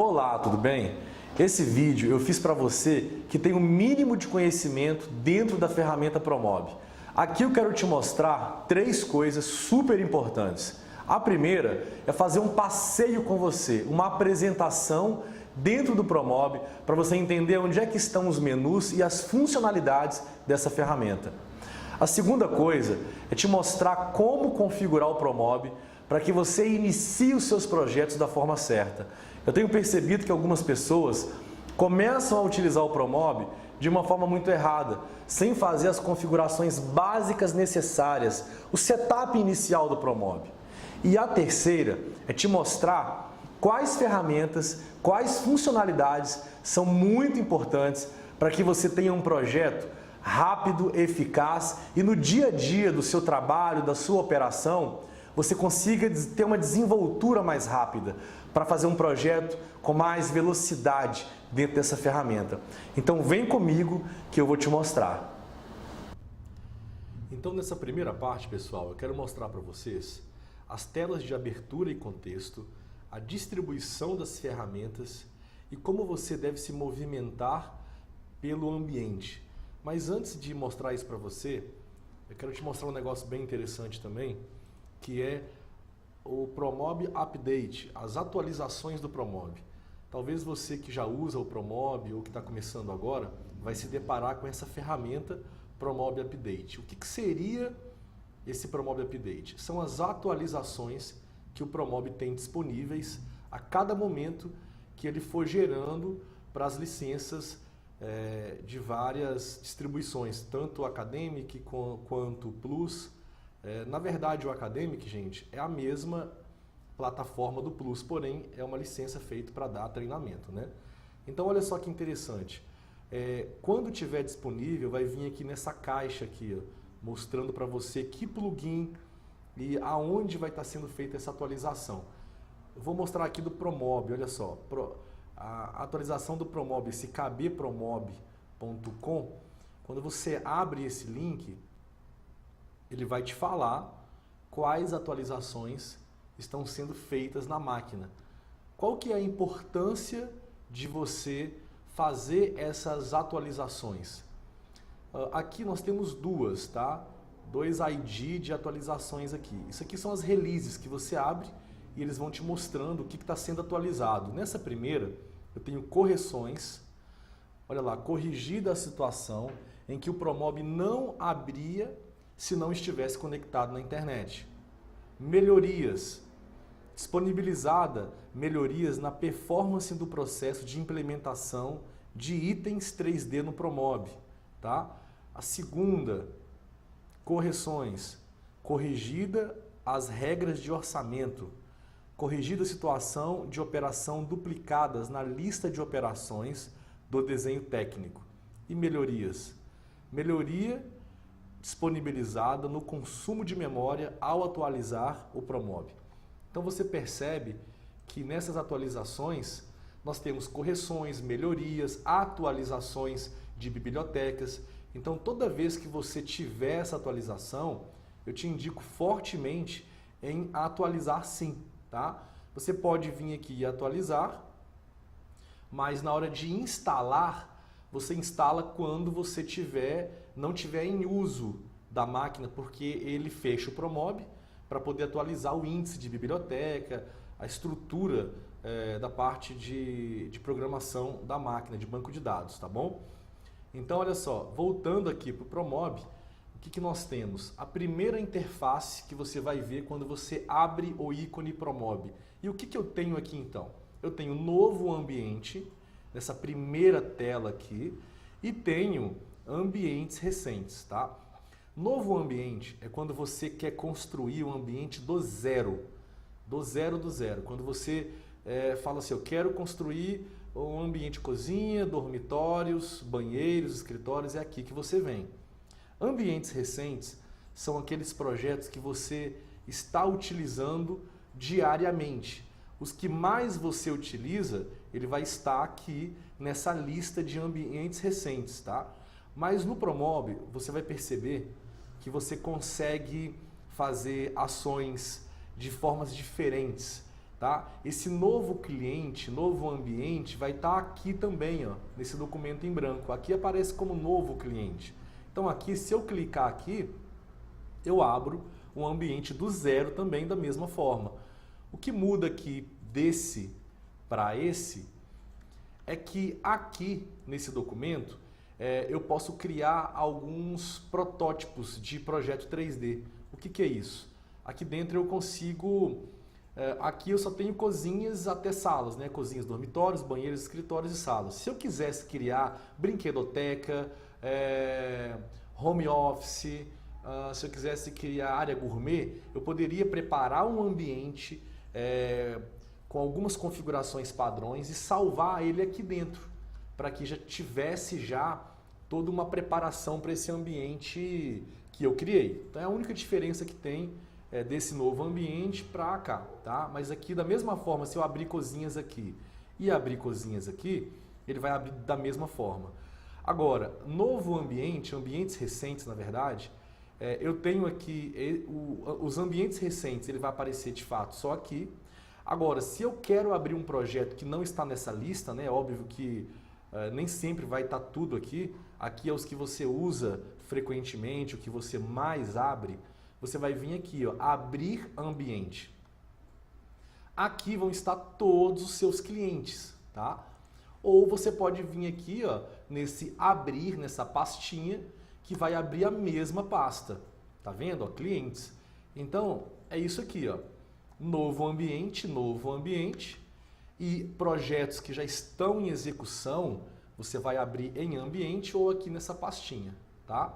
Olá, tudo bem? Esse vídeo eu fiz para você que tem o mínimo de conhecimento dentro da ferramenta Promob. Aqui eu quero te mostrar 3 coisas super importantes. A primeira é fazer um passeio com você, uma apresentação dentro do Promob para você entender onde é que estão os menus e as funcionalidades dessa ferramenta. A segunda coisa é te mostrar como configurar o Promob para que você inicie os seus projetos da forma certa. Eu tenho percebido que algumas pessoas começam a utilizar o Promob de uma forma muito errada, sem fazer as configurações básicas necessárias, o setup inicial do Promob. E a terceira é te mostrar quais ferramentas, quais funcionalidades são muito importantes para que você tenha um projeto rápido, eficaz e no dia a dia do seu trabalho, da sua operação, você consiga ter uma desenvoltura mais rápida para fazer um projeto com mais velocidade dentro dessa ferramenta. Então vem comigo que eu vou te mostrar. Então nessa primeira parte, pessoal, eu quero mostrar para vocês as telas de abertura e contexto, a distribuição das ferramentas e como você deve se movimentar pelo ambiente. Mas antes de mostrar isso para você, eu quero te mostrar um negócio bem interessante também, que é o Promob Update, as atualizações do Promob. Talvez você que já usa o Promob ou que está começando agora, vai se deparar com essa ferramenta Promob Update. O que seria esse Promob Update? São as atualizações que o Promob tem disponíveis a cada momento que ele for gerando para as licenças de várias distribuições, tanto o Academic quanto o Plus. Na verdade, o Academic, gente, é a mesma plataforma do Plus, porém é uma licença feita para dar treinamento, né? Então, olha só que interessante. Quando tiver disponível, vai vir aqui nessa caixa aqui, ó, mostrando para você que plugin e aonde vai estar sendo feita essa atualização. Eu vou mostrar aqui do Promob, olha só. A atualização do Promob, esse kbpromob.com, quando você abre esse link, ele vai te falar quais atualizações estão sendo feitas na máquina. Qual que é a importância de você fazer essas atualizações? Aqui nós temos duas, tá? 2 ID de atualizações aqui. Isso aqui são as releases que você abre e eles vão te mostrando o que está sendo atualizado. Nessa primeira, eu tenho correções. Olha lá, corrigida a situação em que o Promob não abria se não estivesse conectado na internet. Melhorias. Disponibilizada melhorias na performance do processo de implementação de itens 3D no Promob. Tá? A segunda, correções. Corrigida as regras de orçamento. Corrigida a situação de operação duplicadas na lista de operações do desenho técnico. E melhorias. Melhoria disponibilizada no consumo de memória ao atualizar o Promob. Então você percebe que nessas atualizações nós temos correções, melhorias, atualizações de bibliotecas. Então toda vez que você tiver essa atualização, eu te indico fortemente em atualizar sim, tá? Você pode vir aqui e atualizar, mas na hora de instalar, você instala quando você não tiver em uso da máquina, porque ele fecha o Promob para poder atualizar o índice de biblioteca, a estrutura da parte de programação da máquina, de banco de dados, tá bom? Então, olha só, voltando aqui para o Promob, o que nós temos? A primeira interface que você vai ver quando você abre o ícone Promob. E o que eu tenho aqui então? Eu tenho um novo ambiente, nessa primeira tela aqui, e tenho ambientes recentes, tá? Novo ambiente é quando você quer construir um ambiente do zero. Do zero. Quando você fala assim, eu quero construir um ambiente cozinha, dormitórios, banheiros, escritórios, é aqui que você vem. Ambientes recentes são aqueles projetos que você está utilizando diariamente. Os que mais você utiliza, ele vai estar aqui nessa lista de ambientes recentes, tá? Mas no Promob, você vai perceber que você consegue fazer ações de formas diferentes. tá? Esse novo cliente, novo ambiente vai estar aqui também, ó, nesse documento em branco. Aqui aparece como novo cliente. Então aqui, se eu clicar aqui, eu abro um ambiente do zero também da mesma forma. O que muda aqui desse para esse é que aqui nesse documento eu posso criar alguns protótipos de projeto 3D. O que é isso? Aqui dentro eu consigo... aqui eu só tenho cozinhas até salas, né? Cozinhas, dormitórios, banheiros, escritórios e salas. Se eu quisesse criar brinquedoteca, home office, se eu quisesse criar área gourmet, eu poderia preparar um ambiente com algumas configurações padrões e salvar ele aqui dentro, para que já tivesse toda uma preparação para esse ambiente que eu criei. Então é a única diferença que tem desse novo ambiente para cá, tá? Mas aqui da mesma forma, se eu abrir cozinhas aqui e abrir cozinhas aqui, ele vai abrir da mesma forma. Agora, novo ambiente, ambientes recentes na verdade, eu tenho aqui os ambientes recentes, ele vai aparecer de fato só aqui. Agora, se eu quero abrir um projeto que não está nessa lista, né, óbvio que nem sempre vai estar tudo aqui, aqui é os que você usa frequentemente, o que você mais abre, você vai vir aqui, ó, abrir ambiente. Aqui vão estar todos os seus clientes, tá? Ou você pode vir aqui, ó, nesse abrir, nessa pastinha, que vai abrir a mesma pasta. Tá vendo? Ó, clientes. Então, é isso aqui, ó. Novo ambiente, e projetos que já estão em execução, você vai abrir em ambiente ou aqui nessa pastinha, tá?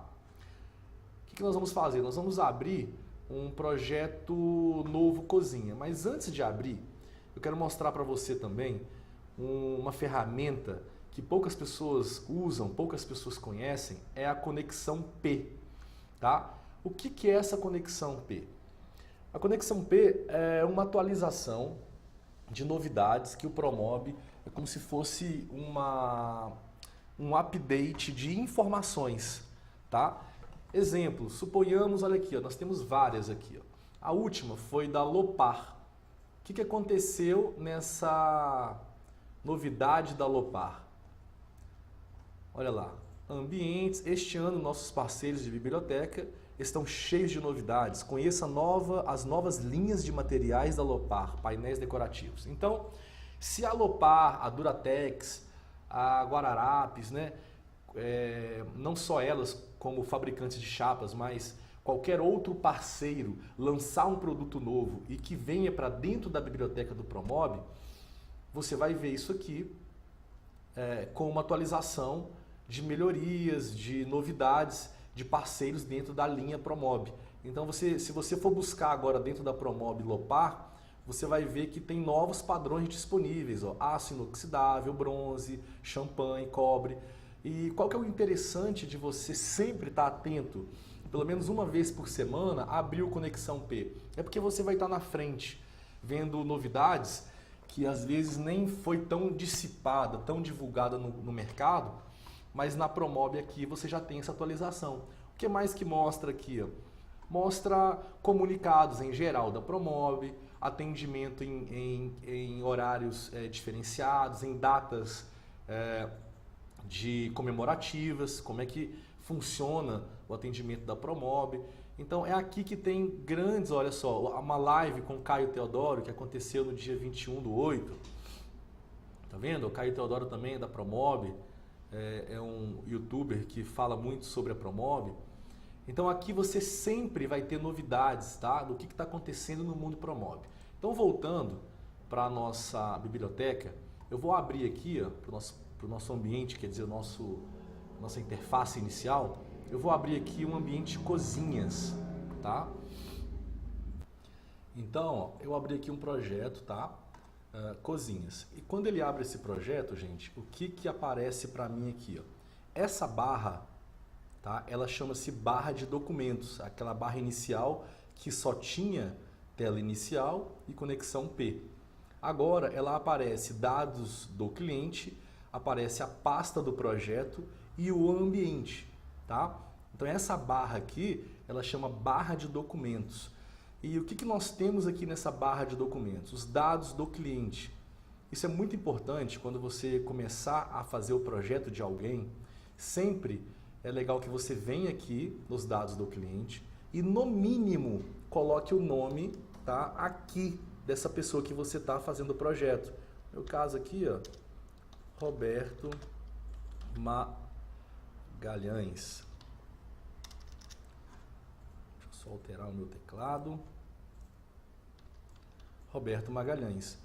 O que nós vamos fazer? Nós vamos abrir um projeto novo cozinha, mas antes de abrir, eu quero mostrar para você também uma ferramenta que poucas pessoas usam, poucas pessoas conhecem, é a conexão P, tá? O que é essa conexão P? A conexão P é uma atualização de novidades que o Promob é como se fosse um update de informações, tá? Exemplo, suponhamos, olha aqui, ó, nós temos várias aqui. Ó. A última foi da Lopar. O que aconteceu nessa novidade da Lopar? Olha lá, ambientes, este ano nossos parceiros de biblioteca estão cheios de novidades. Conheça as novas linhas de materiais da Lopar, painéis decorativos. Então, se a Lopar, a Duratex, a Guararapes, né, não só elas como fabricantes de chapas, mas qualquer outro parceiro lançar um produto novo e que venha para dentro da biblioteca do Promob, você vai ver isso aqui com uma atualização de melhorias, de novidades, de parceiros dentro da linha Promob. Então, se você for buscar agora dentro da Promob Lopar, você vai ver que tem novos padrões disponíveis, ó, aço inoxidável, bronze, champanhe, cobre. E qual que é o interessante de você sempre estar atento, pelo menos uma vez por semana, abrir o Conexão P? É porque você vai estar na frente, vendo novidades que às vezes nem foi tão dissipada, tão divulgada no mercado, mas na Promob aqui você já tem essa atualização. O que mais que mostra aqui? Ó? Mostra comunicados em geral da Promob, atendimento em horários diferenciados, em datas de comemorativas, como é que funciona o atendimento da Promob. Então é aqui que tem grandes, olha só, uma live com o Caio Teodoro que aconteceu no dia 21/8. Tá vendo? O Caio Teodoro também é da Promob, é um youtuber que fala muito sobre a Promob. Então aqui você sempre vai ter novidades, tá? Do que está acontecendo no mundo Promob. Então voltando para a nossa biblioteca, eu vou abrir aqui para o nosso ambiente, quer dizer, nossa interface inicial, eu vou abrir aqui um ambiente cozinhas, tá? Então, ó, eu abri aqui um projeto, tá? Cozinhas. E quando ele abre esse projeto, gente, o que aparece para mim aqui, ó? Essa barra, tá? Ela chama-se barra de documentos, aquela barra inicial que só tinha tela inicial e conexão P. Agora ela aparece dados do cliente, aparece a pasta do projeto e o ambiente, tá? Então essa barra aqui, ela chama barra de documentos. E o que nós temos aqui nessa barra de documentos? Os dados do cliente. Isso é muito importante quando você começar a fazer o projeto de alguém. Sempre é legal que você venha aqui nos dados do cliente e, no mínimo, coloque o nome, tá, aqui dessa pessoa que você está fazendo o projeto. No meu caso aqui, ó, Roberto Magalhães. Deixa eu só alterar o meu teclado. Roberto Magalhães.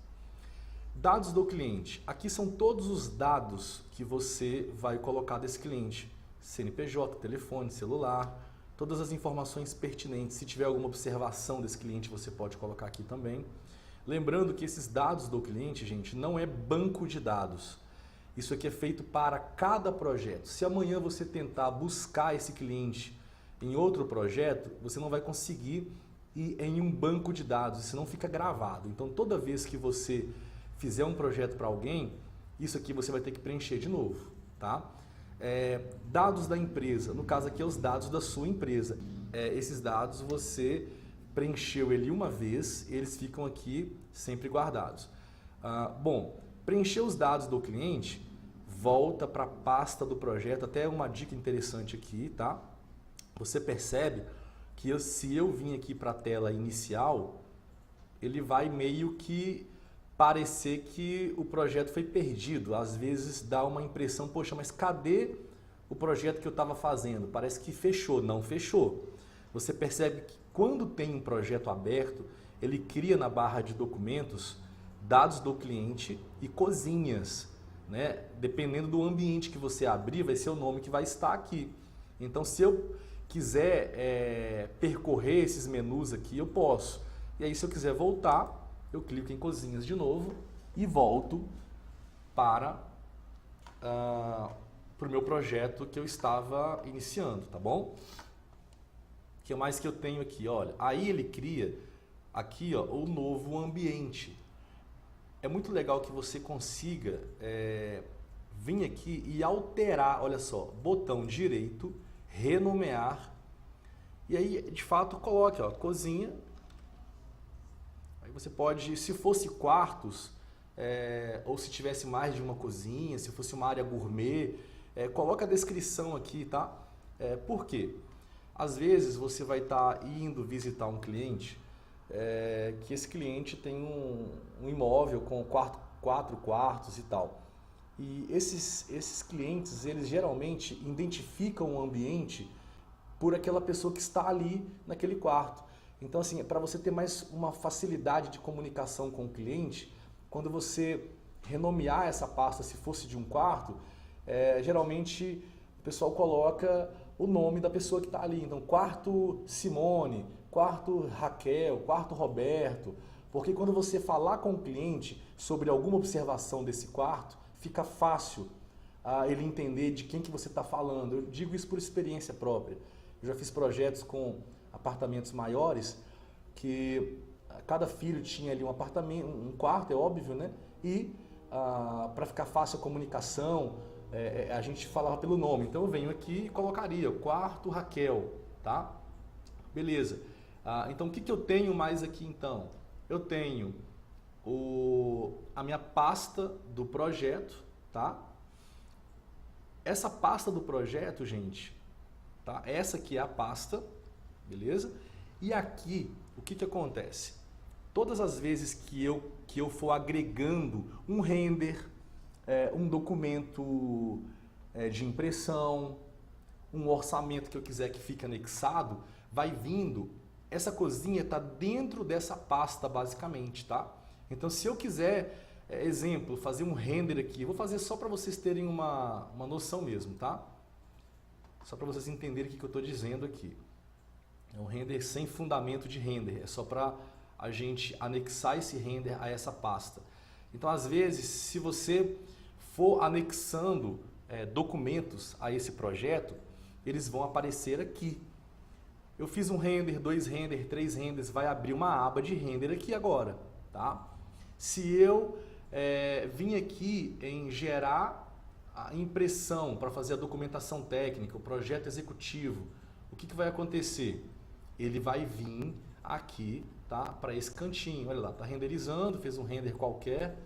Dados do cliente. Aqui são todos os dados que você vai colocar desse cliente. CNPJ, telefone, celular, todas as informações pertinentes. Se tiver alguma observação desse cliente, você pode colocar aqui também. Lembrando que esses dados do cliente, gente, não é banco de dados. Isso aqui é feito para cada projeto. Se amanhã você tentar buscar esse cliente em outro projeto, você não vai conseguir ir em um banco de dados, isso não fica gravado. Então, toda vez que você fizer um projeto para alguém, isso aqui você vai ter que preencher de novo, tá? Dados da empresa, no caso aqui é os dados da sua empresa. Esses dados você preencheu ele uma vez, eles ficam aqui sempre guardados. Bom, preencher os dados do cliente, volta para a pasta do projeto, até uma dica interessante aqui, tá? Você percebe que se eu vim aqui para a tela inicial, ele vai meio que parecer que o projeto foi perdido. Às vezes dá uma impressão, poxa, mas cadê o projeto que eu estava fazendo? Parece que fechou. Não fechou. Você percebe que quando tem um projeto aberto, ele cria na barra de documentos dados do cliente e cozinhas, né? Dependendo do ambiente que você abrir, vai ser o nome que vai estar aqui. Então, se eu quiser percorrer esses menus aqui, eu posso. E aí, se eu quiser voltar, eu clico em cozinhas de novo e volto para o meu projeto que eu estava iniciando, tá bom? O que mais que eu tenho aqui? Olha, aí ele cria aqui, ó, o novo ambiente. É muito legal que você consiga vir aqui e alterar, olha só, botão direito, renomear, e aí de fato coloque, ó, cozinha. Aí você pode, se fosse quartos, ou se tivesse mais de uma cozinha, se fosse uma área gourmet, coloca a descrição aqui, tá? Por quê? Às vezes você vai estar indo visitar um cliente, que esse cliente tem um imóvel com 4 quartos e tal. E esses clientes, eles geralmente identificam o ambiente por aquela pessoa que está ali naquele quarto. Então, assim, para você ter mais uma facilidade de comunicação com o cliente, quando você renomear essa pasta, se fosse de um quarto, geralmente o pessoal coloca o nome da pessoa que está ali. Então, quarto Simone, quarto Raquel, quarto Roberto, porque quando você falar com o cliente sobre alguma observação desse quarto, fica fácil ele entender de quem que você está falando. Eu digo isso por experiência própria. Eu já fiz projetos com apartamentos maiores que cada filho tinha ali um apartamento, um quarto, é óbvio, né? E para ficar fácil a comunicação, a gente falava pelo nome. Então eu venho aqui e colocaria quarto Raquel, tá? Beleza. Então o que eu tenho mais aqui então? Eu tenho a minha pasta do projeto, tá? Essa pasta do projeto, gente, tá? Essa aqui é a pasta, beleza? E aqui, o que acontece? Todas as vezes que eu for agregando um render, um documento de impressão, um orçamento que eu quiser que fique anexado, vai vindo, essa cozinha está dentro dessa pasta basicamente, tá? Então se eu quiser, exemplo, fazer um render aqui, eu vou fazer só para vocês terem uma noção mesmo, tá? Só para vocês entenderem o que eu estou dizendo aqui. É um render sem fundamento de render, é só para a gente anexar esse render a essa pasta. Então, às vezes, se você for anexando documentos a esse projeto, eles vão aparecer aqui. Eu fiz um render, 2 render, 3 renders, vai abrir uma aba de render aqui agora, tá? Se eu vim aqui em gerar a impressão para fazer a documentação técnica, o projeto executivo, o que vai acontecer? Ele vai vir aqui, tá? Para esse cantinho, olha lá, tá renderizando, fez um render qualquer,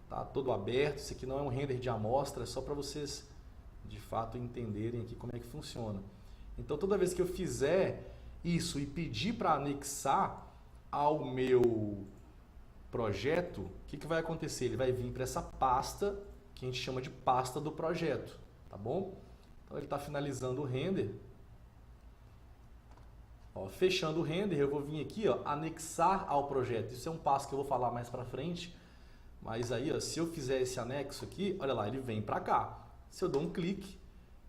tá todo aberto. Isso aqui não é um render de amostra, é só para vocês de fato entenderem aqui como é que funciona. Então toda vez que eu fizer isso e pedir para anexar ao meu projeto, o que vai acontecer? Ele vai vir para essa pasta que a gente chama de pasta do projeto, tá bom? Então ele está finalizando o render. Ó, fechando o render, eu vou vir aqui, ó, anexar ao projeto. Isso é um passo que eu vou falar mais para frente, mas aí, ó, se eu fizer esse anexo aqui, olha lá, ele vem para cá. Se eu dou um clique,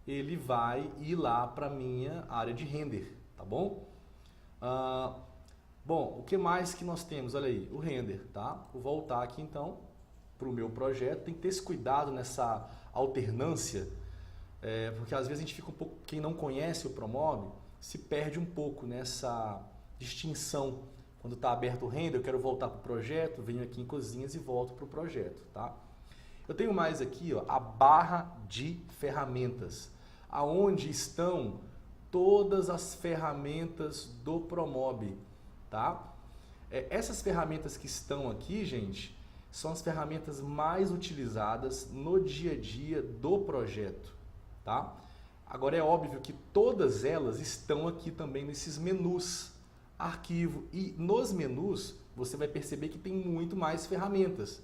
ele vai ir lá para minha área de render, tá bom? Bom, o que mais que nós temos? Olha aí, o render, tá? Vou voltar aqui então para o meu projeto. Tem que ter esse cuidado nessa alternância, porque às vezes a gente fica um pouco, quem não conhece o Promob, se perde um pouco nessa distinção. Quando está aberto o render, eu quero voltar para o projeto, venho aqui em cozinhas e volto para o projeto, tá? Eu tenho mais aqui, ó, a barra de ferramentas, aonde estão todas as ferramentas do Promob, tá? Essas ferramentas que estão aqui, gente, são as ferramentas mais utilizadas no dia a dia do projeto, tá? Agora é óbvio que todas elas estão aqui também nesses menus, arquivo, e nos menus você vai perceber que tem muito mais ferramentas.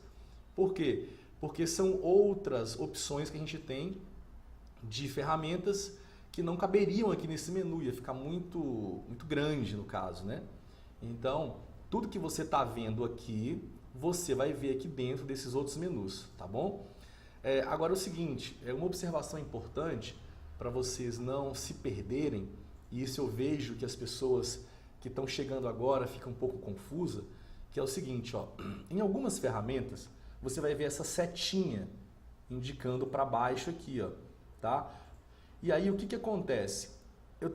Por quê? Porque são outras opções que a gente tem de ferramentas que não caberiam aqui nesse menu, ia ficar muito grande no caso, né? Então, tudo que você está vendo aqui, você vai ver aqui dentro desses outros menus, tá bom? Agora é o seguinte, uma observação importante para vocês não se perderem, e isso eu vejo que as pessoas que estão chegando agora ficam um pouco confusas, que é o seguinte, ó, em algumas ferramentas, você vai ver essa setinha indicando para baixo aqui, ó, tá? E aí o que acontece?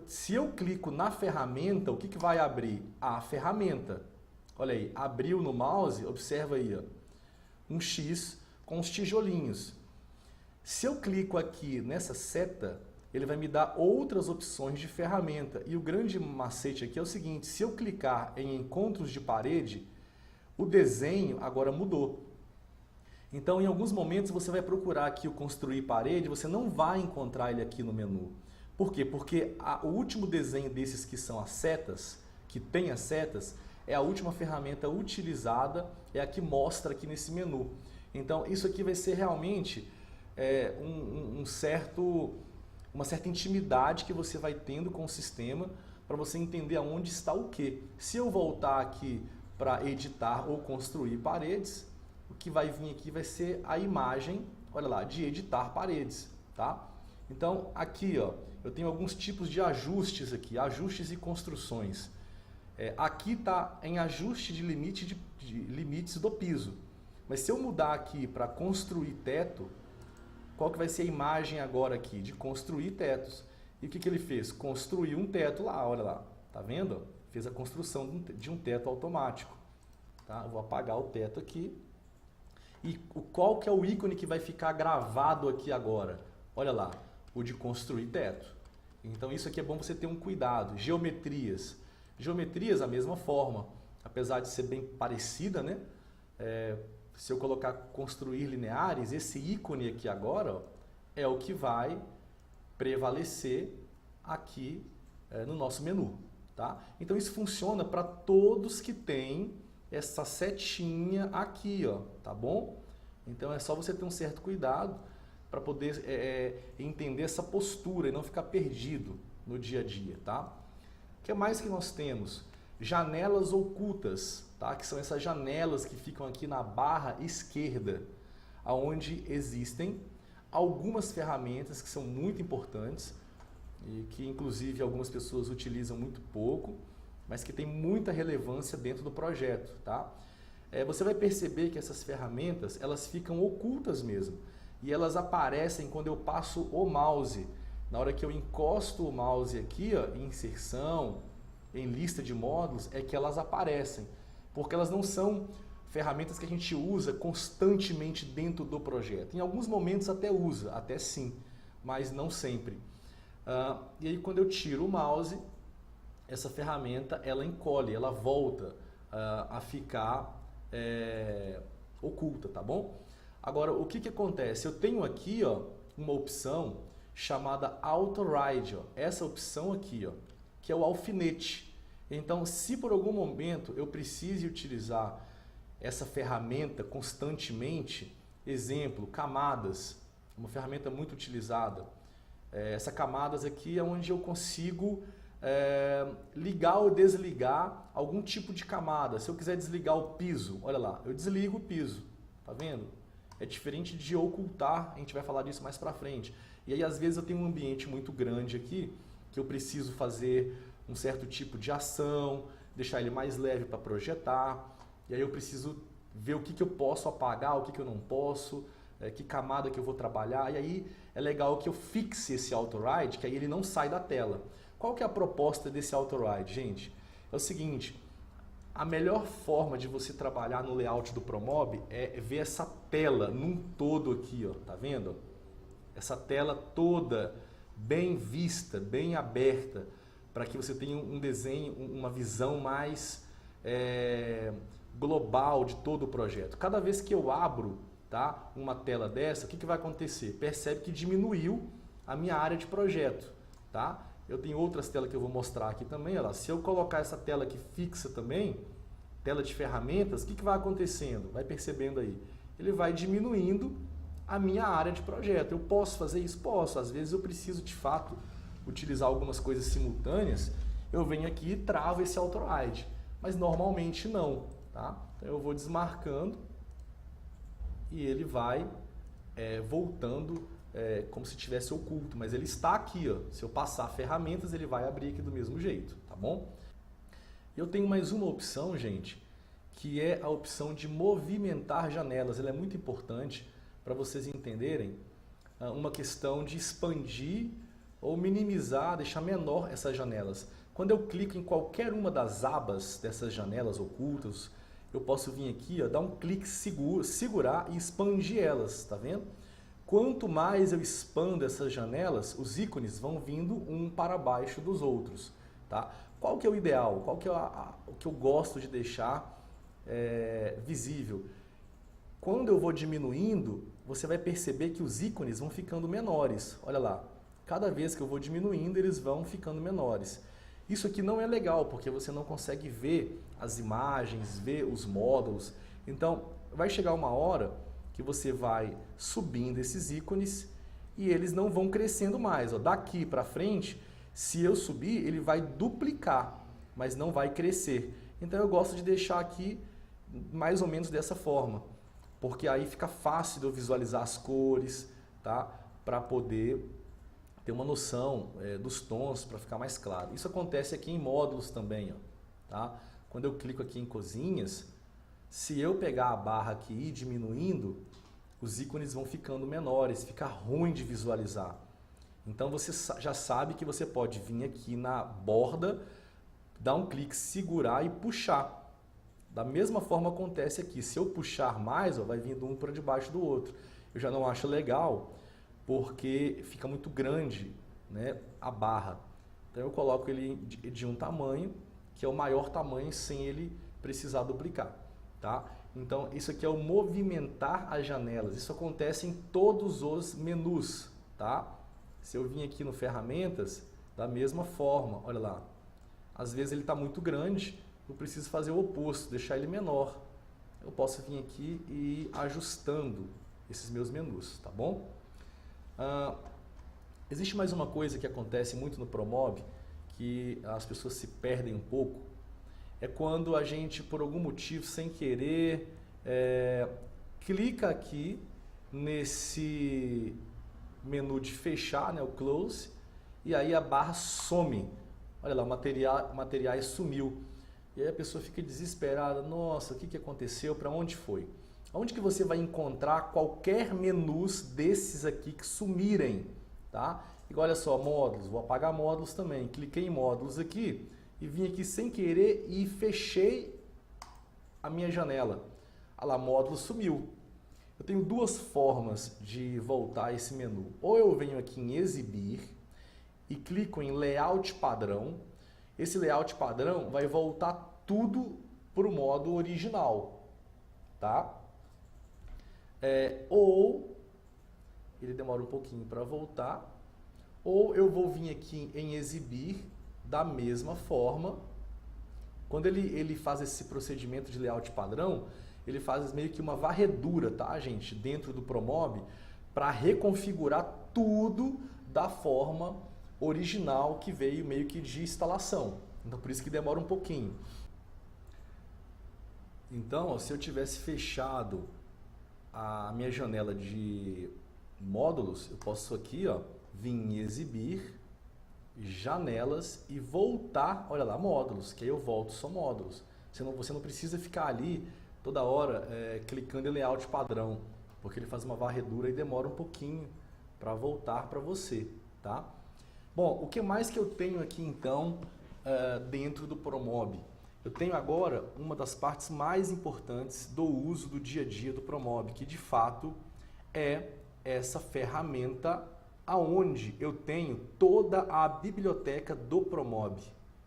Se eu clico na ferramenta, o que vai abrir? A ferramenta. Olha aí, abriu no mouse, observa aí, ó, um X com os tijolinhos. Se eu clico aqui nessa seta, ele vai me dar outras opções de ferramenta. E o grande macete aqui é o seguinte, se eu clicar em encontros de parede, o desenho agora mudou. Então, em alguns momentos, você vai procurar aqui o construir parede, você não vai encontrar ele aqui no menu. Por quê? Porque o último desenho desses que são as setas, que tem as setas, é a última ferramenta utilizada, é a que mostra aqui nesse menu. Então, isso aqui vai ser realmente uma certa intimidade que você vai tendo com o sistema para você entender aonde está o quê. Se eu voltar aqui para editar ou construir paredes, o que vai vir aqui vai ser a imagem, olha lá, de editar paredes, tá? Então, aqui, ó, eu tenho alguns tipos de ajustes aqui, ajustes e construções. Aqui está em ajuste de limites do piso. Mas se eu mudar aqui para construir teto, qual que vai ser a imagem agora aqui? De construir tetos. E o que ele fez? Construiu um teto lá, olha lá, tá vendo? Fez a construção de um teto automático. Tá? Eu vou apagar o teto aqui. E qual que é o ícone que vai ficar gravado aqui agora? Olha lá, o de construir teto. Então isso aqui é bom você ter um cuidado. Geometrias. Geometrias, a mesma forma. Apesar de ser bem parecida, né? Se eu colocar construir lineares, esse ícone aqui agora, ó, é o que vai prevalecer aqui no nosso menu. Tá? Então isso funciona para todos que têm essa setinha aqui, ó, tá bom? Então é só você ter um certo cuidado para poder entender essa postura e não ficar perdido no dia a dia, tá? O que mais que nós temos? Janelas ocultas, tá? Que são essas janelas que ficam aqui na barra esquerda, onde existem algumas ferramentas que são muito importantes e que inclusive algumas pessoas utilizam muito pouco, mas que tem muita relevância dentro do projeto, tá? Você vai perceber que essas ferramentas, elas ficam ocultas mesmo, e elas aparecem quando eu passo o mouse. Na hora que eu encosto o mouse aqui, ó, em inserção, em lista de módulos, é que elas aparecem, porque elas não são ferramentas que a gente usa constantemente dentro do projeto. Em alguns momentos até usa, até sim, mas não sempre. E aí quando eu tiro o mouse, essa ferramenta ela encolhe, ela volta a ficar oculta, tá bom? Agora, o que acontece? Eu tenho aqui uma opção chamada Auto-Ride, essa opção aqui, que é o alfinete. Então, se por algum momento eu precise utilizar essa ferramenta constantemente, exemplo, camadas, uma ferramenta muito utilizada. Essa camadas aqui é onde eu consigo ligar ou desligar algum tipo de camada. Se eu quiser desligar o piso, olha lá, eu desligo o piso, tá vendo? É diferente de ocultar, a gente vai falar disso mais pra frente. E aí às vezes eu tenho um ambiente muito grande aqui, que eu preciso fazer um certo tipo de ação, deixar ele mais leve para projetar, e aí eu preciso ver o que eu posso apagar, o que eu não posso, que camada que eu vou trabalhar, e aí é legal que eu fixe esse Auto-Ride, que aí ele não sai da tela. Qual que é a proposta desse Auto-Ride, gente? É o seguinte, a melhor forma de você trabalhar no layout do ProMob é ver essa tela num todo aqui, tá vendo? Essa tela toda bem vista, bem aberta, para que você tenha um desenho, uma visão mais global de todo o projeto. Cada vez que eu abro uma tela dessa, o que vai acontecer? Percebe que diminuiu a minha área de projeto. Tá? Eu tenho outras telas que eu vou mostrar aqui também. Olha lá. Se eu colocar essa tela aqui fixa também, tela de ferramentas, o que vai acontecendo? Vai percebendo aí. Ele vai diminuindo a minha área de projeto. Eu posso fazer isso? Posso. Às vezes eu preciso de fato utilizar algumas coisas simultâneas, eu venho aqui e travo esse Auto-Ride, mas normalmente não, tá? Então eu vou desmarcando e ele vai voltando como se estivesse oculto, mas ele está aqui, se eu passar ferramentas ele vai abrir aqui do mesmo jeito, tá bom? Eu tenho mais uma opção, gente, que é a opção de movimentar janelas. Ela é muito importante para vocês entenderem uma questão de expandir ou minimizar, deixar menor essas janelas. Quando eu clico em qualquer uma das abas dessas janelas ocultas, eu posso vir aqui, dar um clique segurar e expandir elas, tá vendo? Quanto mais eu expando essas janelas, os ícones vão vindo um para baixo dos outros, tá? Qual que é o ideal? Qual que é o que eu gosto de deixar visível? Quando eu vou diminuindo, você vai perceber que os ícones vão ficando menores. Olha lá. Cada vez que eu vou diminuindo, eles vão ficando menores. Isso aqui não é legal, porque você não consegue ver as imagens, ver os módulos. Então, vai chegar uma hora que você vai subindo esses ícones e eles não vão crescendo mais. Daqui para frente, se eu subir, ele vai duplicar, mas não vai crescer. Então, eu gosto de deixar aqui mais ou menos dessa forma, porque aí fica fácil de eu visualizar as cores, tá? Para poder ter uma noção dos tons para ficar mais claro. Isso acontece aqui em módulos também, tá? Quando eu clico aqui em cozinhas, se eu pegar a barra aqui e ir diminuindo, os ícones vão ficando menores, fica ruim de visualizar. Então você já sabe que você pode vir aqui na borda, dar um clique, segurar e puxar. Da mesma forma acontece aqui, se eu puxar mais, vai vindo um para debaixo do outro. Eu já não acho legal, porque fica muito grande, né, a barra. Então eu coloco ele de um tamanho, que é o maior tamanho, sem ele precisar duplicar. Tá? Então isso aqui é o movimentar as janelas. Isso acontece em todos os menus. Tá? Se eu vim aqui no ferramentas, da mesma forma, olha lá. Às vezes ele está muito grande, eu preciso fazer o oposto, deixar ele menor. Eu posso vir aqui e ir ajustando esses meus menus, tá bom? Existe mais uma coisa que acontece muito no ProMob, que as pessoas se perdem um pouco, é quando a gente, por algum motivo, sem querer, clica aqui nesse menu de fechar, né, o Close, e aí a barra some. Olha lá, o materiais sumiu. E aí a pessoa fica desesperada, nossa, o que aconteceu, para onde foi? Onde que você vai encontrar qualquer menus desses aqui que sumirem, tá? Igual, olha só, módulos, vou apagar módulos também. Cliquei em módulos aqui e vim aqui sem querer e fechei a minha janela. Olha lá, módulo sumiu. Eu tenho duas formas de voltar a esse menu. Ou eu venho aqui em exibir e clico em layout padrão esse layout padrão vai voltar tudo para o modo original, tá? Ou ele demora um pouquinho para voltar, ou eu vou vir aqui em exibir da mesma forma. Quando ele faz esse procedimento de layout padrão, ele faz meio que uma varredura, tá, gente, dentro do Promob para reconfigurar tudo da forma original que veio meio que de instalação. Então, por isso que demora um pouquinho. Então, ó, se eu tivesse fechado a minha janela de módulos, eu posso aqui, ó, vir em exibir, janelas e voltar, olha lá, módulos, que aí eu volto só módulos. Você não precisa ficar ali toda hora clicando em layout padrão, porque ele faz uma varredura e demora um pouquinho para voltar para você, tá? Bom, o que mais que eu tenho aqui então dentro do Promob? Eu tenho agora uma das partes mais importantes do uso do dia a dia do Promob, que de fato é essa ferramenta aonde eu tenho toda a biblioteca do Promob,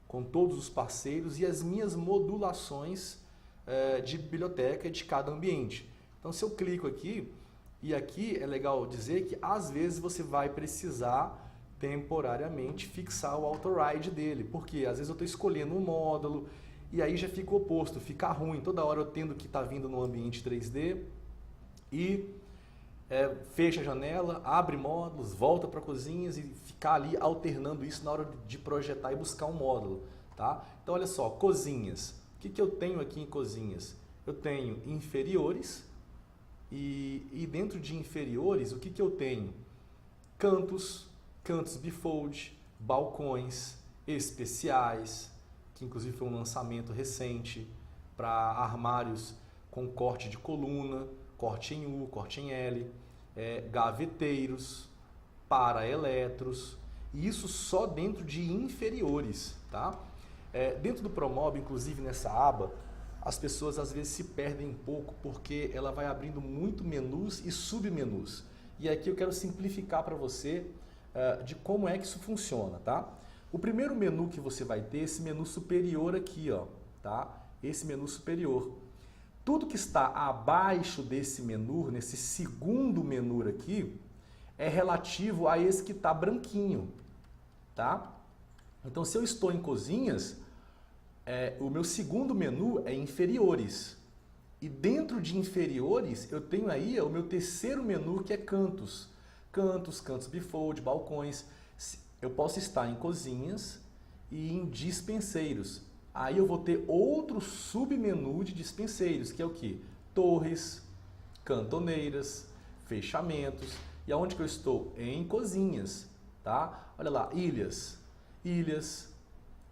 com todos os parceiros e as minhas modulações de biblioteca de cada ambiente. Então, se eu clico aqui, e aqui é legal dizer que às vezes você vai precisar temporariamente fixar o autoride dele, porque às vezes eu estou escolhendo um módulo e aí já fica o oposto, fica ruim, toda hora eu tendo que estar vindo no ambiente 3D e fecha a janela, abre módulos, volta para cozinhas e ficar ali alternando isso na hora de projetar e buscar um módulo, tá? Então olha só, cozinhas, o que eu tenho aqui em cozinhas? Eu tenho inferiores e dentro de inferiores o que eu tenho? Cantos bifold, balcões especiais, que inclusive foi um lançamento recente para armários com corte de coluna, corte em U, corte em L, gaveteiros, paraeletros, e isso só dentro de inferiores, tá? Dentro do Promob, inclusive nessa aba, as pessoas às vezes se perdem um pouco porque ela vai abrindo muito menus e submenus. E aqui eu quero simplificar para você de como é que isso funciona, tá? O primeiro menu que você vai ter, esse menu superior aqui, ó, tá? Esse menu superior. Tudo que está abaixo desse menu, nesse segundo menu aqui, é relativo a esse que está branquinho, tá? Então, se eu estou em cozinhas, o meu segundo menu é inferiores. E dentro de inferiores, eu tenho aí o meu terceiro menu, que é cantos. Cantos bifold, balcões. Eu posso estar em cozinhas e em dispenseiros. Aí eu vou ter outro submenu de dispenseiros, que é o quê? Torres, cantoneiras, fechamentos. E aonde que eu estou? Em cozinhas, tá? Olha lá, ilhas,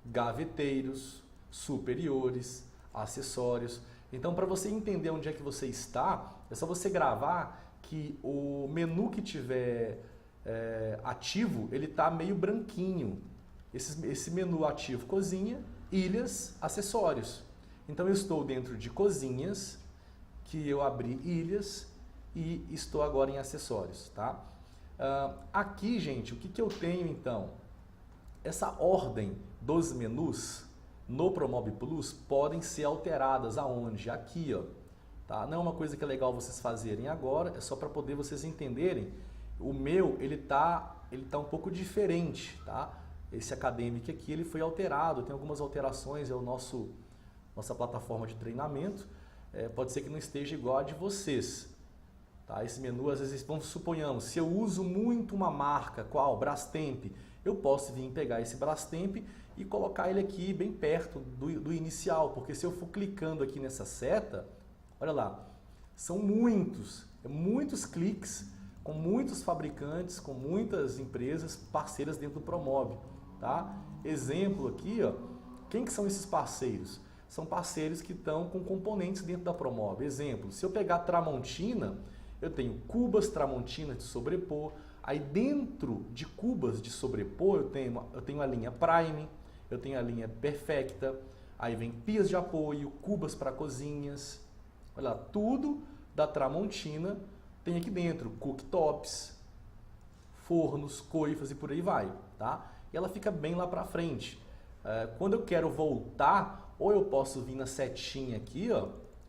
gaveteiros, superiores, acessórios. Então, para você entender onde é que você está, é só você gravar que o menu que tiver ativo, ele está meio branquinho. Esse menu ativo, cozinha, ilhas, acessórios. Então, eu estou dentro de cozinhas, que eu abri ilhas e estou agora em acessórios, tá? Aqui, gente, o que eu tenho então? Essa ordem dos menus no Promob Plus podem ser alteradas aonde? Aqui, ó. Tá? Não é uma coisa que é legal vocês fazerem agora, é só para poder vocês entenderem. O meu, ele tá um pouco diferente, tá? Esse Academic aqui, ele foi alterado, tem algumas alterações, é nossa plataforma de treinamento, pode ser que não esteja igual a de vocês. Tá? Esse menu, às vezes, vamos suponhamos, se eu uso muito uma marca, qual? Brastemp, eu posso vir pegar esse Brastemp e colocar ele aqui bem perto do inicial, porque se eu for clicando aqui nessa seta, olha lá, são muitos cliques com muitos fabricantes, com muitas empresas parceiras dentro do Promob, tá? Exemplo aqui, ó, quem que são esses parceiros? São parceiros que estão com componentes dentro da Promob. Exemplo, se eu pegar Tramontina, eu tenho cubas Tramontina de sobrepor, aí dentro de cubas de sobrepor eu tenho a linha Prime, eu tenho a linha Perfecta, aí vem pias de apoio, cubas para cozinhas, olha lá, tudo da Tramontina tem aqui dentro, cooktops, fornos, coifas e por aí vai, tá? E ela fica bem lá para frente. Quando eu quero voltar, ou eu posso vir na setinha aqui, ó,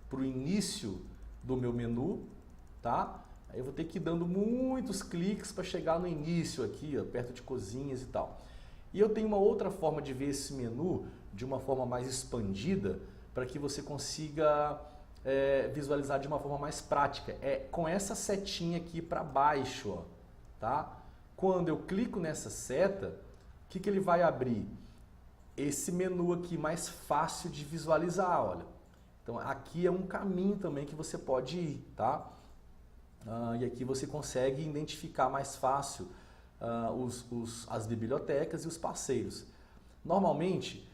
para o início do meu menu, tá? Aí eu vou ter que ir dando muitos cliques para chegar no início aqui, ó, perto de cozinhas e tal. E eu tenho uma outra forma de ver esse menu de uma forma mais expandida para que você consiga visualizar de uma forma mais prática. É com essa setinha aqui para baixo, ó, tá? Quando eu clico nessa seta, o que ele vai abrir? Esse menu aqui mais fácil de visualizar, olha. Então aqui é um caminho também que você pode ir, tá? E aqui você consegue identificar mais fácil as bibliotecas e os parceiros. Normalmente,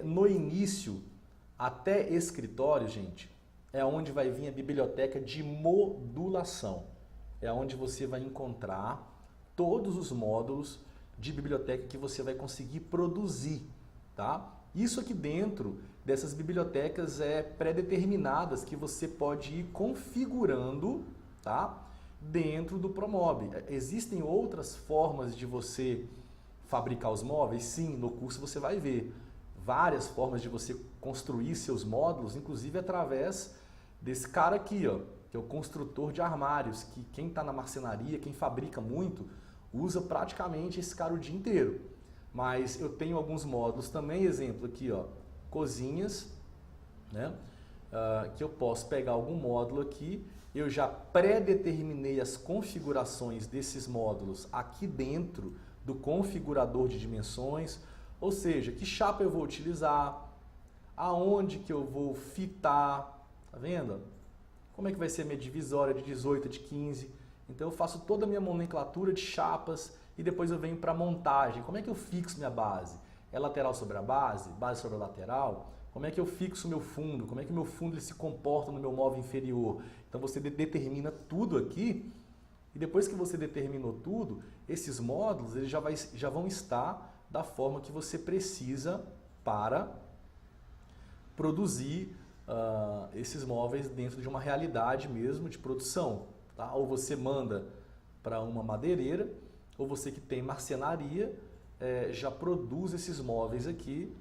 no início, até escritório, gente, é onde vai vir a biblioteca de modulação. É onde você vai encontrar todos os módulos de biblioteca que você vai conseguir produzir, tá? Isso aqui dentro dessas bibliotecas pré-determinadas que você pode ir configurando, tá? Dentro do Promob. Existem outras formas de você fabricar os móveis? Sim, no curso você vai ver várias formas de você construir seus módulos, inclusive através desse cara aqui, ó, que é o construtor de armários, que quem está na marcenaria, quem fabrica muito, usa praticamente esse cara o dia inteiro. Mas eu tenho alguns módulos também, exemplo aqui, ó, cozinhas, né? Que eu posso pegar algum módulo aqui, eu já pré-determinei as configurações desses módulos aqui dentro do configurador de dimensões, ou seja, que chapa eu vou utilizar, aonde que eu vou fitar, tá vendo? Como é que vai ser a minha divisória de 18, de 15? Então eu faço toda a minha nomenclatura de chapas e depois eu venho para a montagem. Como é que eu fixo minha base? É lateral sobre a base sobre a lateral? Como é que eu fixo o meu fundo? Como é que o meu fundo ele se comporta no meu móvel inferior? Então você determina tudo aqui e depois que você determinou tudo, esses módulos eles já vão estar da forma que você precisa para produzir esses móveis dentro de uma realidade mesmo de produção. Tá? Ou você manda para uma madeireira, ou você que tem marcenaria, já produz esses móveis aqui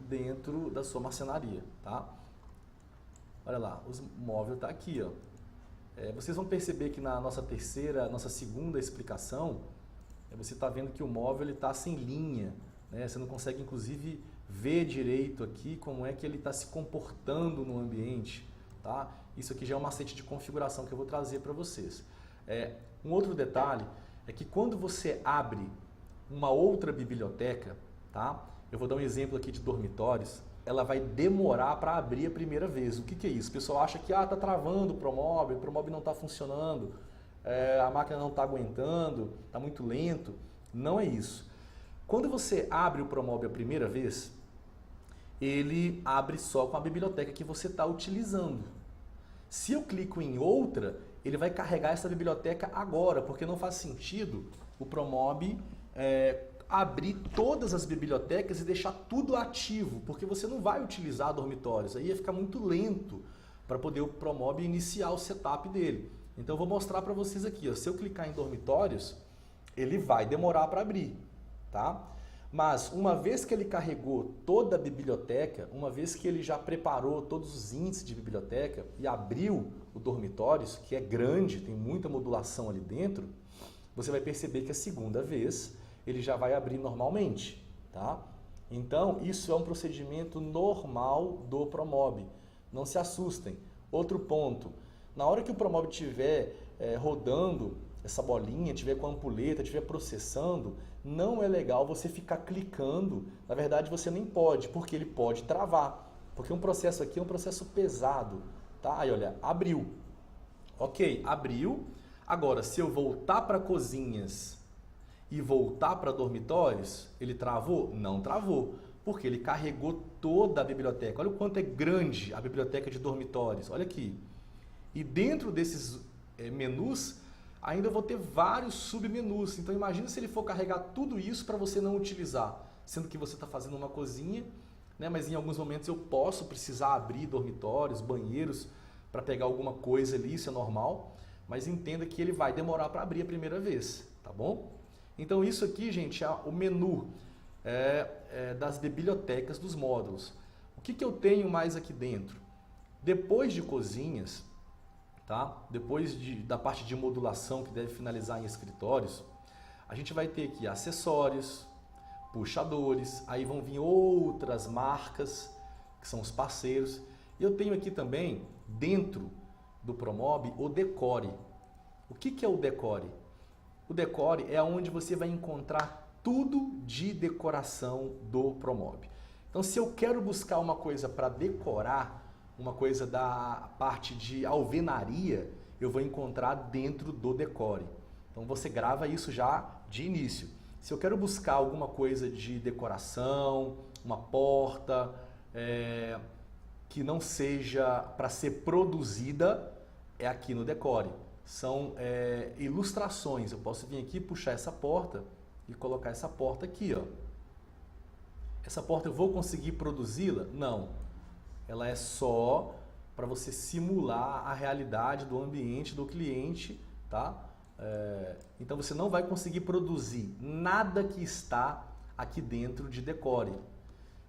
dentro da sua marcenaria. Tá? Olha lá, o móvel está aqui. Ó. Vocês vão perceber que na nossa segunda explicação, você está vendo que o móvel está sem linha. Né? Você não consegue, inclusive, ver direito aqui como é que ele está se comportando no ambiente. Tá? Isso aqui já é um macete de configuração que eu vou trazer para vocês. Um outro detalhe é que quando você abre uma outra biblioteca, tá? Eu vou dar um exemplo aqui de dormitórios, ela vai demorar para abrir a primeira vez. O que é isso? O pessoal acha que está travando o Promob não está funcionando, a máquina não está aguentando, está muito lento. Não é isso. Quando você abre o Promob a primeira vez, ele abre só com a biblioteca que você está utilizando. Se eu clico em outra, ele vai carregar essa biblioteca agora, porque não faz sentido o Promob abrir todas as bibliotecas e deixar tudo ativo, porque você não vai utilizar dormitórios, aí ia ficar muito lento para poder o Promob iniciar o setup dele. Então eu vou mostrar para vocês aqui, ó, se eu clicar em dormitórios, ele vai demorar para abrir, tá? Mas uma vez que ele carregou toda a biblioteca, uma vez que ele já preparou todos os índices de biblioteca e abriu o dormitórios, que é grande, tem muita modulação ali dentro, você vai perceber que a segunda vez ele já vai abrir normalmente, tá? Então, isso é um procedimento normal do Promob. Não se assustem. Outro ponto, na hora que o Promob estiver rodando essa bolinha, estiver com a ampulheta, estiver processando, não é legal você ficar clicando. Na verdade, você nem pode, porque ele pode travar. Porque um processo aqui é um processo pesado, tá? Aí, olha, abriu. Ok, abriu. Agora, se eu voltar para cozinhas e voltar para dormitórios, ele travou? Não travou, porque ele carregou toda a biblioteca. Olha o quanto é grande a biblioteca de dormitórios, olha aqui. E dentro desses menus, ainda vou ter vários submenus. Então imagina se ele for carregar tudo isso para você não utilizar, sendo que você está fazendo uma cozinha, né? Mas em alguns momentos eu posso precisar abrir dormitórios, banheiros, para pegar alguma coisa ali, isso é normal, mas entenda que ele vai demorar para abrir a primeira vez, tá bom? Então isso aqui, gente, é o menu. das bibliotecas dos módulos. O que eu tenho mais aqui dentro? Depois de cozinhas, tá? Depois da parte de modulação que deve finalizar em escritórios, a gente vai ter aqui acessórios, puxadores, aí vão vir outras marcas, que são os parceiros. E eu tenho aqui também, dentro do Promob, o Decore. O que é o Decore? O Decore é onde você vai encontrar tudo de decoração do Promob. Então, se eu quero buscar uma coisa para decorar, uma coisa da parte de alvenaria, eu vou encontrar dentro do Decore. Então, você grava isso já de início. Se eu quero buscar alguma coisa de decoração, uma porta, que não seja para ser produzida, é aqui no Decore. São ilustrações. Eu posso vir aqui, puxar essa porta e colocar essa porta aqui, ó. Essa porta eu vou conseguir produzi-la? Não. Ela é só para você simular a realidade do ambiente do cliente, tá? Então você não vai conseguir produzir nada que está aqui dentro de Decore.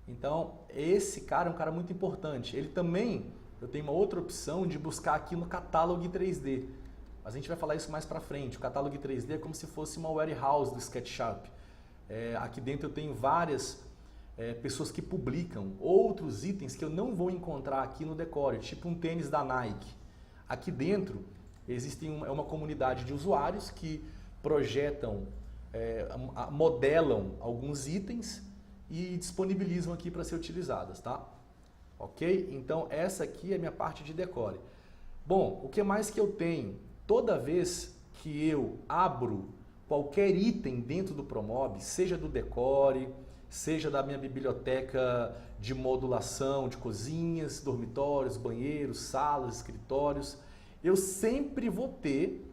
Então esse cara é um cara muito importante. Ele também, eu tenho uma outra opção de buscar aqui no catálogo 3D. Mas a gente vai falar isso mais para frente. O catálogo 3D é como se fosse uma warehouse do SketchUp. Aqui dentro eu tenho várias pessoas que publicam outros itens que eu não vou encontrar aqui no Decore, tipo um tênis da Nike. Aqui dentro existe uma comunidade de usuários que projetam, modelam alguns itens e disponibilizam aqui para ser utilizadas, tá? Ok? Então essa aqui é a minha parte de Decore. Bom, o que mais que eu tenho? Toda vez que eu abro qualquer item dentro do Promob, seja do Decore, seja da minha biblioteca de modulação de cozinhas, dormitórios, banheiros, salas, escritórios, eu sempre vou ter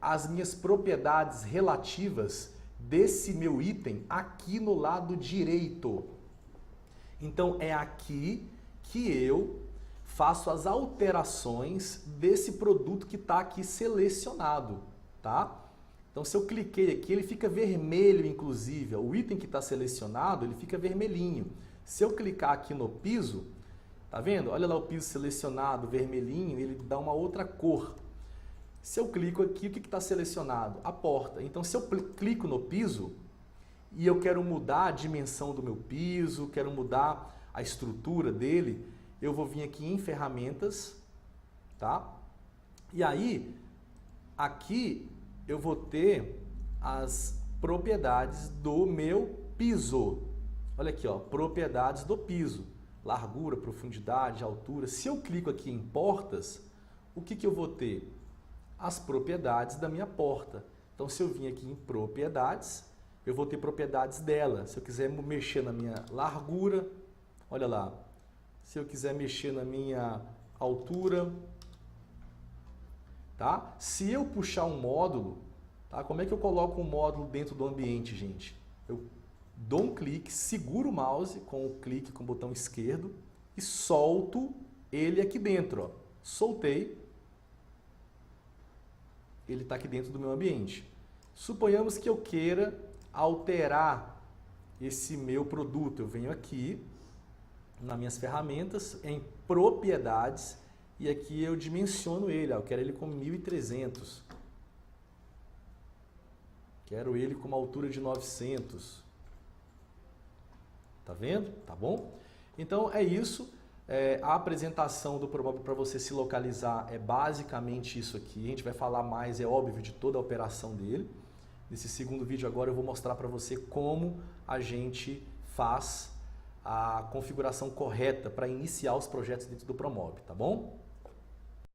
as minhas propriedades relativas desse meu item aqui no lado direito. Então é aqui que eu faço as alterações desse produto que está aqui selecionado, tá? Então, se eu cliquei aqui, ele fica vermelho, inclusive. O item que está selecionado, ele fica vermelhinho. Se eu clicar aqui no piso, tá vendo? Olha lá o piso selecionado, vermelhinho, ele dá uma outra cor. Se eu clico aqui, o que está selecionado? A porta. Então, se eu clico no piso e eu quero mudar a dimensão do meu piso, quero mudar a estrutura dele, eu vou vir aqui em ferramentas, tá? E aí, aqui eu vou ter as propriedades do meu piso. Olha aqui, ó, propriedades do piso. Largura, profundidade, altura. Se eu clico aqui em portas, o que eu vou ter? As propriedades da minha porta. Então, se eu vim aqui em propriedades, eu vou ter propriedades dela. Se eu quiser mexer na minha largura, olha lá. Se eu quiser mexer na minha altura, tá? Se eu puxar um módulo, tá? Como é que eu coloco um módulo dentro do ambiente, gente? Eu dou um clique, seguro o mouse com o clique com o botão esquerdo e solto ele aqui dentro, ó. Soltei, ele está aqui dentro do meu ambiente. Suponhamos que eu queira alterar esse meu produto. Eu venho aqui nas minhas ferramentas, em propriedades, e aqui eu dimensiono ele. Eu quero ele com 1300. Quero ele com uma altura de 900. Tá vendo? Tá bom? Então é isso. A apresentação do Promob para você se localizar é basicamente isso aqui. A gente vai falar mais, é óbvio, de toda a operação dele. Nesse segundo vídeo agora eu vou mostrar para você como a gente faz a configuração correta para iniciar os projetos dentro do Promob, tá bom?